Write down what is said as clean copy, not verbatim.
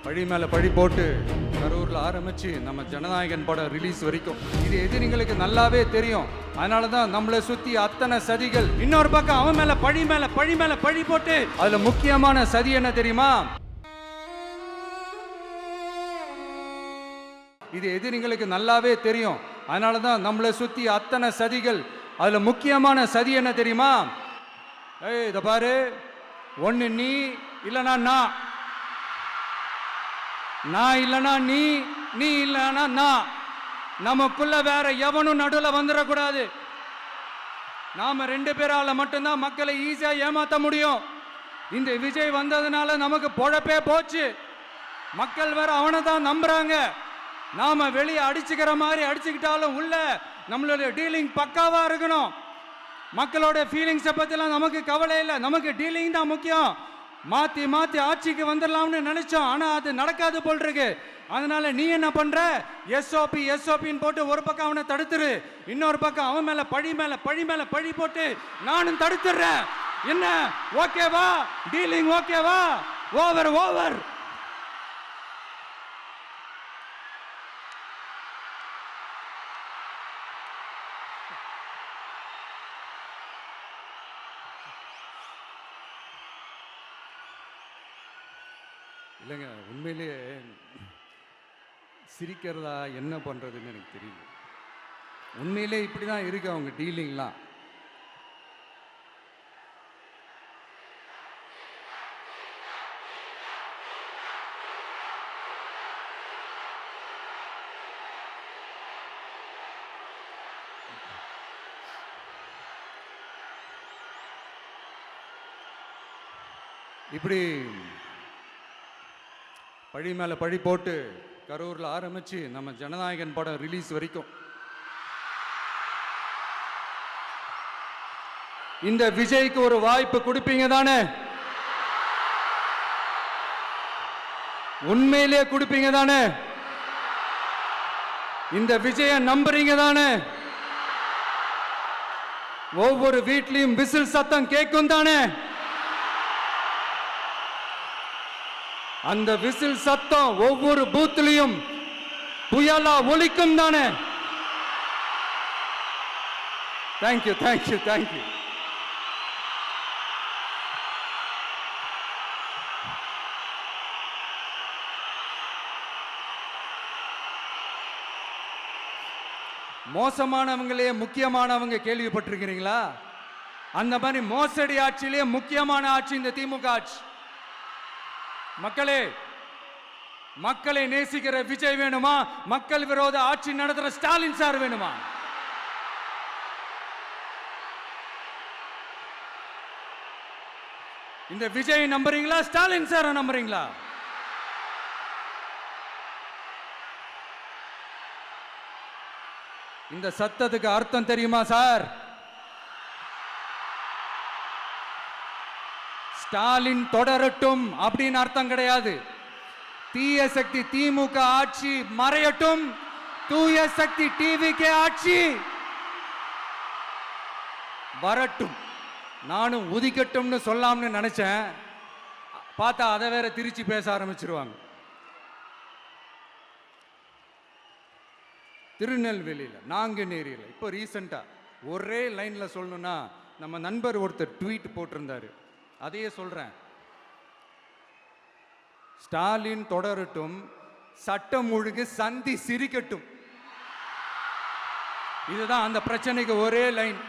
பழி மேல பழி போட்டு கரூர்ல ஆரம்பிச்சு நம்ம ஜனநாயகன் படம் ரிலீஸ் வரைக்கும் இது எதிரிங்களுக்கு நல்லாவே தெரியும். அதனாலதான் நம்மளை சுத்தி அத்தனை சதிகள். இன்னொரு பக்கம் அவன் மேல பழி போட்டு அதுல முக்கியமான சதி என்ன தெரியுமா? இது எதிரிங்களுக்கு நல்லாவே தெரியும். அதனாலதான் நம்மளை சுத்தி அத்தனை சதிகள். அதுல முக்கியமான சதி என்ன தெரியுமா? இத பாரு, ஒண்ணு நீ இல்லனா நான் இல்லனா நீ இல்லனா நான். நமக்குள்ள வேற எவனும் நடுவுல வந்துடக்கூடாது. நாம 2 பேரால மட்டும்தான் மக்களை ஈஸியா ஏமாத்த முடியும். இந்த விஜய் வந்ததுனால நமக்கு பொழப்பே போச்சு. மக்கள் வேற அவனை தான் நம்புறாங்க. நாம வெளியே அடிச்சுக்கிற மாதிரி அடிச்சுக்கிட்டாலும் உள்ள நம்மளுடைய டீலிங் பக்காவா இருக்கணும். மக்களோட ஃபீலிங்ஸை பத்திலாம் நமக்கு கவலை இல்லை. நமக்கு டீலிங் தான் முக்கியம். மாத்தி ஆட்சிக்கு வந்துடலாம்னு நினைச்சோம். ஆனா அது நடக்காது போல் இருக்கு. அதனால நீ என்ன பண்ற? எஸ்ஓபின்னு போட்டு ஒரு பக்கம் அவனை தடுத்துரு, இன்னொரு பக்கம் அவன் மேல பழி போட்டு நானும் தடுத்துறேன். என்ன ஓகேவா? டீலிங் ஓகேவா? ஓவர். இல்லைங்க, உண்மையிலேயே சிரிக்கிறதா என்ன பண்ணுறதுன்னு எனக்கு தெரியல. உண்மையிலே இப்படி தான் இருக்கு அவங்க டீலிங்லாம். இப்படி பழி மேல பழி போட்டு கரூர்ல ஆரம்பிச்சு நம்ம ஜனநாயகன் படம் ரிலீஸ் வரைக்கும் இந்த விஜய்க்கு ஒரு வாய்ப்பு கொடுப்பீங்க தானே? உண்மையிலே கொடுப்பீங்க தானே? இந்த விஜய நம்புறீங்க தானே? ஒவ்வொரு வீட்லயும் விசில் சத்தம் கேட்கும் தானே? அந்த விசில் சத்தம் ஒவ்வொரு பூத்திலையும் புயலா ஒலிக்கும் தானே? தேங்க்யூ. மோசமானவங்களே முக்கியமானவங்க கேள்விப்பட்டிருக்கிறீங்களா? அந்த மாதிரி மோசடி ஆட்சியிலேயே முக்கியமான ஆட்சி இந்த திமுக ஆட்சி. மக்களை நேசிக்கிற விஜய் வேணுமா? மக்கள் விரோத ஆட்சி நடத்துற ஸ்டாலின் சார் வேணுமா? இந்த விஜய் நம்புறீங்களா? ஸ்டாலின் சார் நம்புறீங்களா? இந்த சத்தத்துக்கு அர்த்தம் தெரியுமா சார்? ஸ்டாலின் தொடரட்டும் அப்படின்னு அர்த்தம் கிடையாது. தீய சக்தி திமுக ஆட்சி மறையட்டும், தூய சக்தி டிவிகே ஆட்சி வரட்டும். நானும் உதிக்கட்டும்னு சொல்லாம்னு நினைச்சேன். பார்த்தா அதை வேற திருச்சி பேச ஆரம்பிச்சிருவாங்க. திருநெல்வேலியில், நாங்குநேரியில் இப்போ ரீசெண்டா ஒரே லைன்ல சொல்லணும்னா நம்ம நண்பர் ஒருத்தர் ட்வீட் போட்டிருந்தாரு. அதையே சொல்றேன். ஸ்டாலின் தொடரட்டும், சட்டம் ஒழுங்கு சந்தி சிரிக்கட்டும். இதுதான் அந்த பிரச்சனைக்கு ஒரே லைன்.